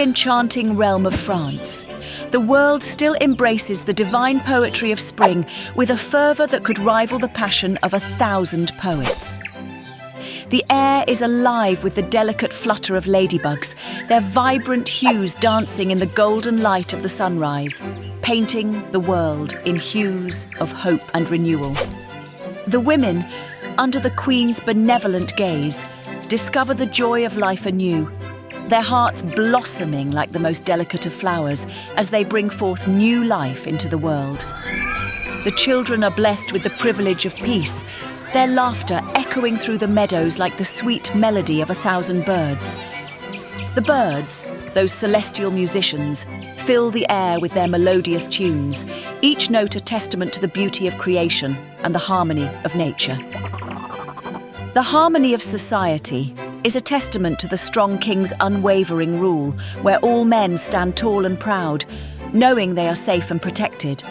enchanting realm of France, the world still embraces the divine poetry of spring with a fervour that could rival the passion of 1,000 poets. The air is alive with the delicate flutter of ladybugs, their vibrant hues dancing in the golden light of the sunrise, painting the world in hues of hope and renewal. The women, under the Queen's benevolent gaze, discover the joy of life anew, their hearts blossoming like the most delicate of flowers as they bring forth new life into the world. The children are blessed with the privilege of peace, their laughter echoing through the meadows like the sweet melody of 1,000 birds. The birds, those celestial musicians, fill the air with their melodious tunes, each note a testament to the beauty of creation and the harmony of nature. The harmony of society is a testament to the strong king's unwavering rule, where all men stand tall and proud, knowing they are safe and protected.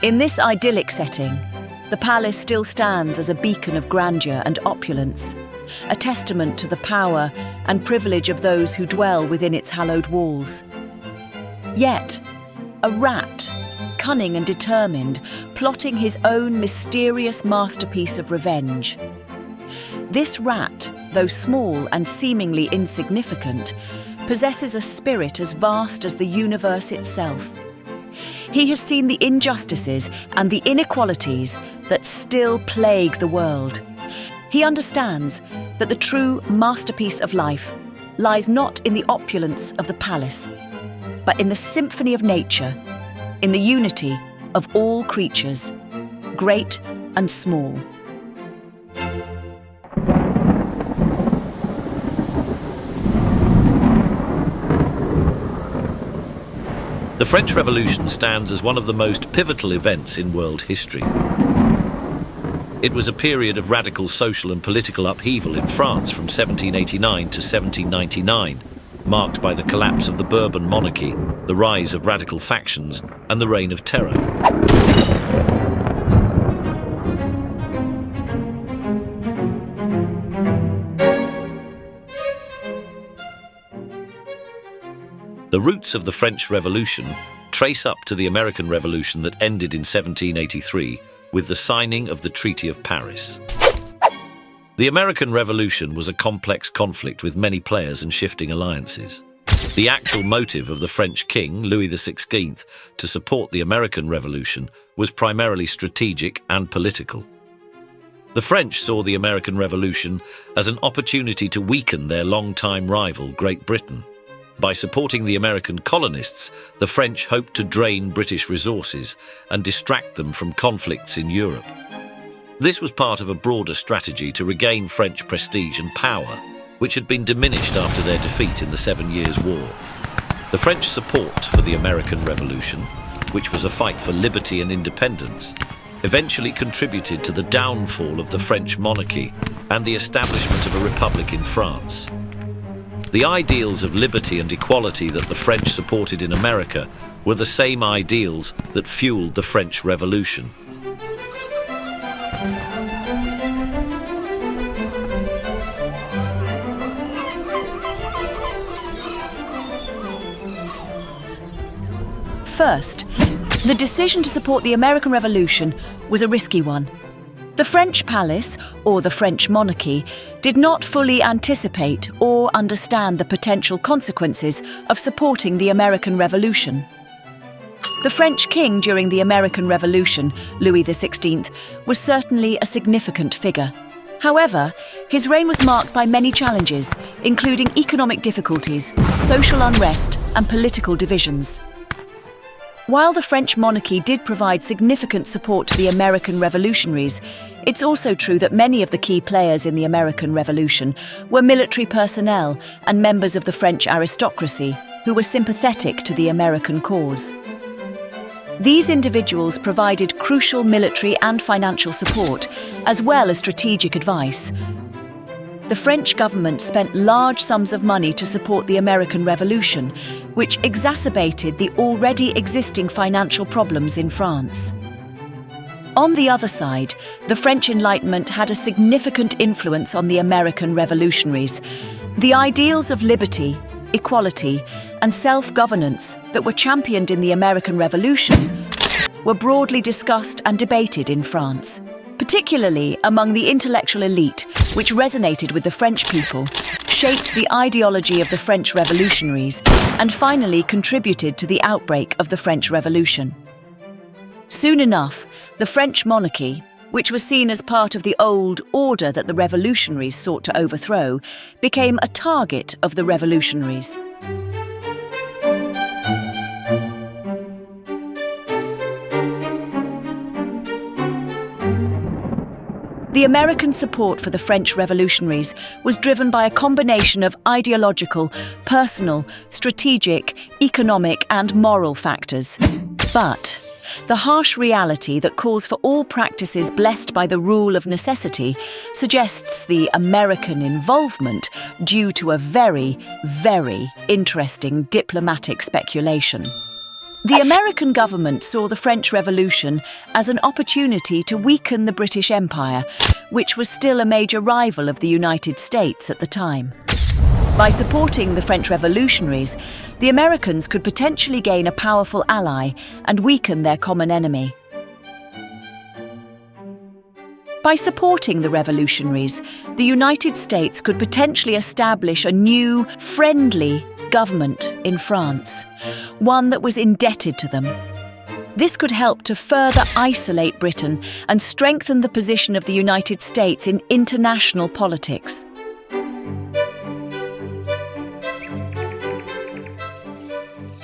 In this idyllic setting, the palace still stands as a beacon of grandeur and opulence, a testament to the power and privilege of those who dwell within its hallowed walls. Yet, a rat, cunning and determined, plotting his own mysterious masterpiece of revenge. This rat, though small and seemingly insignificant, possesses a spirit as vast as the universe itself. He has seen the injustices and the inequalities that still plague the world. He understands that the true masterpiece of life lies not in the opulence of the palace, but in the symphony of nature, in the unity of all creatures, great and small. The French Revolution stands as one of the most pivotal events in world history. It was a period of radical social and political upheaval in France from 1789 to 1799, marked by the collapse of the Bourbon monarchy, the rise of radical factions, and the reign of terror. The roots of the French Revolution trace up to the American Revolution that ended in 1783 with the signing of the Treaty of Paris. The American Revolution was a complex conflict with many players and shifting alliances. The actual motive of the French king, Louis XVI, to support the American Revolution was primarily strategic and political. The French saw the American Revolution as an opportunity to weaken their longtime rival, Great Britain. By supporting the American colonists, the French hoped to drain British resources and distract them from conflicts in Europe. This was part of a broader strategy to regain French prestige and power, which had been diminished after their defeat in the 7 Years' War. The French support for the American Revolution, which was a fight for liberty and independence, eventually contributed to the downfall of the French monarchy and the establishment of a republic in France. The ideals of liberty and equality that the French supported in America were the same ideals that fueled the French Revolution. First, the decision to support the American Revolution was a risky one. The French palace, or the French monarchy, did not fully anticipate or understand the potential consequences of supporting the American Revolution. The French king during the American Revolution, Louis XVI, was certainly a significant figure. However, his reign was marked by many challenges, including economic difficulties, social unrest, and political divisions. While the French monarchy did provide significant support to the American revolutionaries, it's also true that many of the key players in the American Revolution were military personnel and members of the French aristocracy who were sympathetic to the American cause. These individuals provided crucial military and financial support, as well as strategic advice. The French government spent large sums of money to support the American Revolution, which exacerbated the already existing financial problems in France. On the other side, the French Enlightenment had a significant influence on the American revolutionaries. The ideals of liberty, equality, and self-governance that were championed in the American Revolution were broadly discussed and debated in France, particularly among the intellectual elite, which resonated with the French people, shaped the ideology of the French revolutionaries, and finally contributed to the outbreak of the French Revolution. Soon enough, the French monarchy, which was seen as part of the old order that the revolutionaries sought to overthrow, became a target of the revolutionaries. The American support for the French revolutionaries was driven by a combination of ideological, personal, strategic, economic, and moral factors. But the harsh reality that calls for all practices blessed by the rule of necessity suggests the American involvement due to a very, very interesting diplomatic speculation. The American government saw the French Revolution as an opportunity to weaken the British Empire, which was still a major rival of the United States at the time. By supporting the French revolutionaries, the Americans could potentially gain a powerful ally and weaken their common enemy. By supporting the revolutionaries, the United States could potentially establish a new, friendly government in France, one that was indebted to them. This could help to further isolate Britain and strengthen the position of the United States in international politics.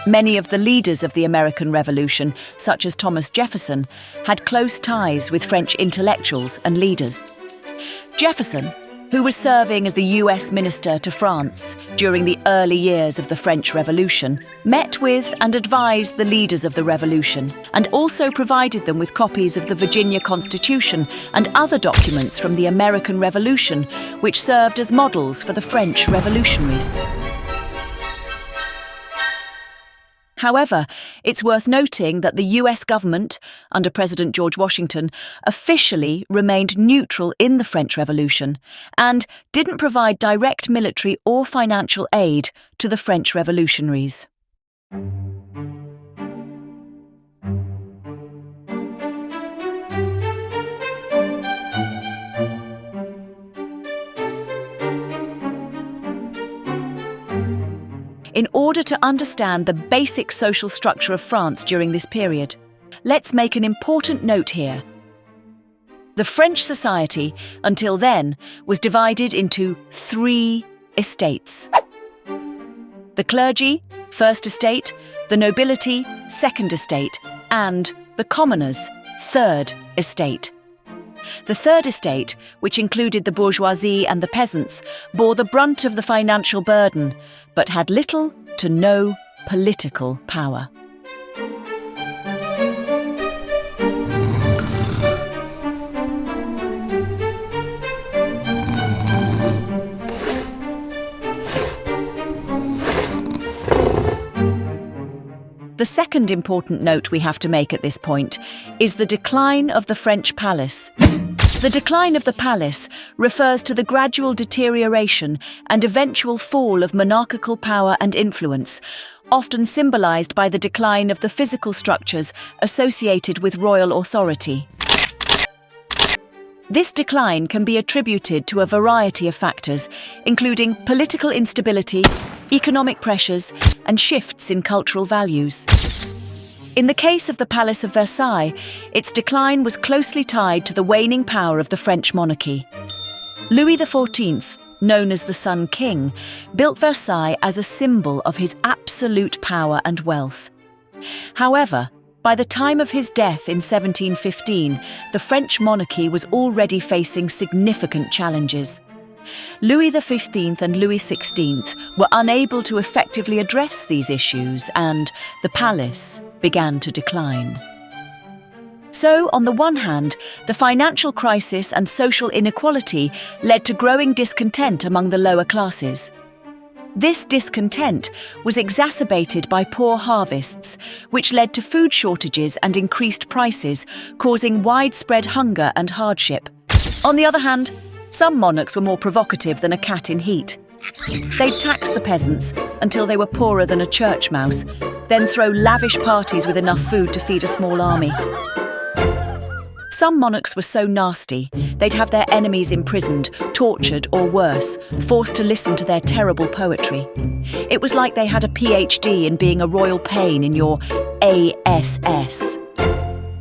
Many of the leaders of the American Revolution, such as Thomas Jefferson, had close ties with French intellectuals and leaders. Jefferson, who was serving as the US minister to France during the early years of the French Revolution, met with and advised the leaders of the revolution, and also provided them with copies of the Virginia Constitution and other documents from the American Revolution, which served as models for the French revolutionaries. However, it's worth noting that the US government, under President George Washington, officially remained neutral in the French Revolution and didn't provide direct military or financial aid to the French revolutionaries. In order to understand the basic social structure of France during this period, let's make an important note here. The French society, until then, was divided into 3 estates. The clergy, first estate, the nobility, second estate, and the commoners, third estate. The third estate, which included the bourgeoisie and the peasants, bore the brunt of the financial burden, but had little to no political power. The second important note we have to make at this point is the decline of the French palace. The decline of the palace refers to the gradual deterioration and eventual fall of monarchical power and influence, often symbolized by the decline of the physical structures associated with royal authority. This decline can be attributed to a variety of factors, including political instability, economic pressures, and shifts in cultural values. In the case of the Palace of Versailles, its decline was closely tied to the waning power of the French monarchy. Louis XIV, known as the Sun King, built Versailles as a symbol of his absolute power and wealth. However, by the time of his death in 1715, the French monarchy was already facing significant challenges. Louis XV and Louis XVI were unable to effectively address these issues, and the palace began to decline. So, on the one hand, the financial crisis and social inequality led to growing discontent among the lower classes. This discontent was exacerbated by poor harvests, which led to food shortages and increased prices, causing widespread hunger and hardship. On the other hand, some monarchs were more provocative than a cat in heat. They'd tax the peasants until they were poorer than a church mouse, then throw lavish parties with enough food to feed a small army. Some monarchs were so nasty, they'd have their enemies imprisoned, tortured, or worse, forced to listen to their terrible poetry. It was like they had a PhD in being a royal pain in your ASS.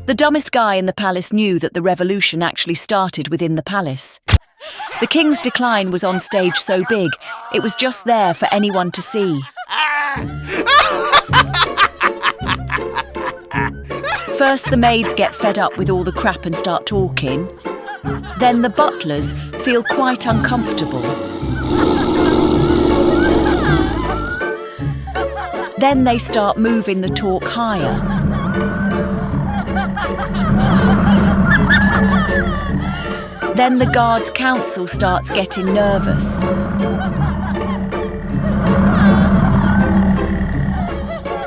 The dumbest guy in the palace knew that the revolution actually started within the palace. The king's decline was on stage so big, it was just there for anyone to see. First, the maids get fed up with all the crap and start talking. Then the butlers feel quite uncomfortable. Then they start moving the talk higher. Then the Guards' Council starts getting nervous.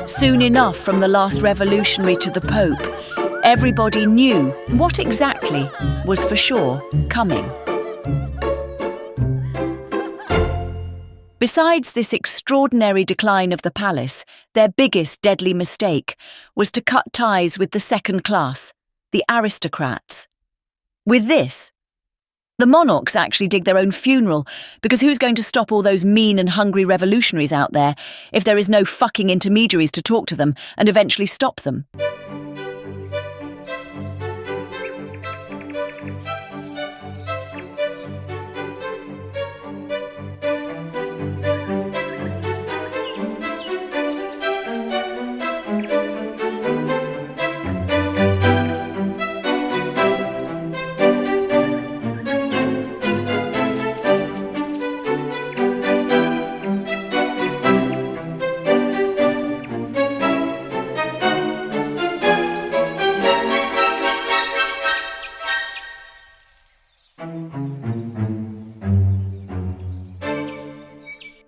Soon enough, from the last revolutionary to the Pope, everybody knew what exactly was for sure coming. Besides this extraordinary decline of the palace, their biggest deadly mistake was to cut ties with the second class, the aristocrats. With this, the monarchs actually dig their own funeral, because who's going to stop all those mean and hungry revolutionaries out there if there is no fucking intermediaries to talk to them and eventually stop them?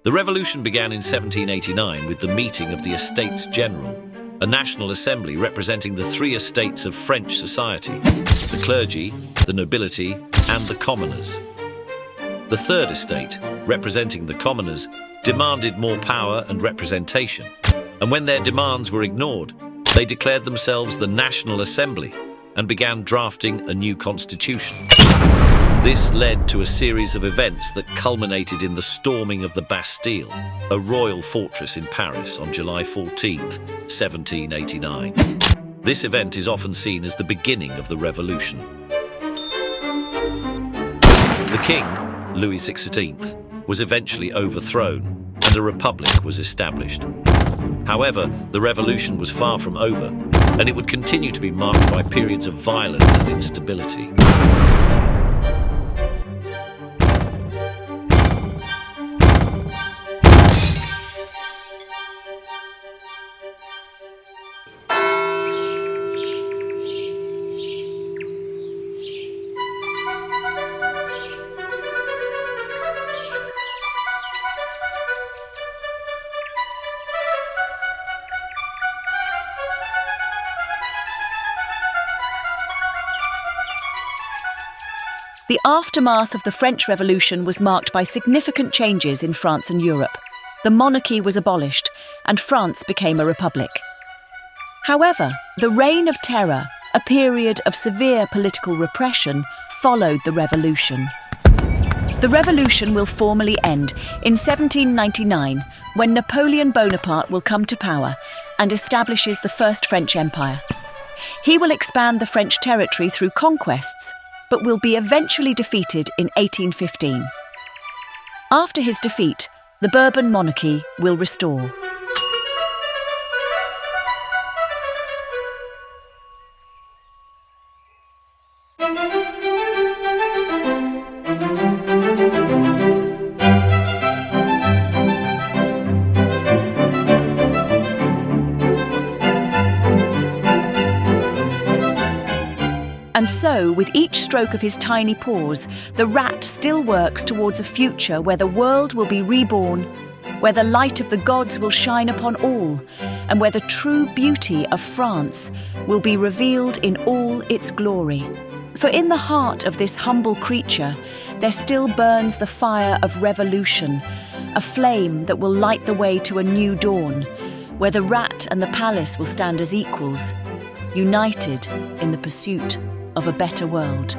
The revolution began in 1789 with the meeting of the Estates General, a national assembly representing the three estates of French society: the clergy, the nobility, and the commoners. The third estate, representing the commoners, demanded more power and representation, and when their demands were ignored, they declared themselves the National Assembly and began drafting a new constitution. This led to a series of events that culminated in the storming of the Bastille, a royal fortress in Paris, on July 14, 1789. This event is often seen as the beginning of the revolution. The king, Louis XVI, was eventually overthrown and a republic was established. However, the revolution was far from over, and it would continue to be marked by periods of violence and instability. The aftermath of the French Revolution was marked by significant changes in France and Europe. The monarchy was abolished, and France became a republic. However, the Reign of Terror, a period of severe political repression, followed the revolution. The revolution will formally end in 1799, when Napoleon Bonaparte will come to power and establishes the First French Empire. He will expand the French territory through conquests, but will be eventually defeated in 1815. After his defeat, the Bourbon monarchy will restore. And so, with each stroke of his tiny paws, the rat still works towards a future where the world will be reborn, where the light of the gods will shine upon all, and where the true beauty of France will be revealed in all its glory. For in the heart of this humble creature, there still burns the fire of revolution, a flame that will light the way to a new dawn, where the rat and the palace will stand as equals, united in the pursuit of a better world.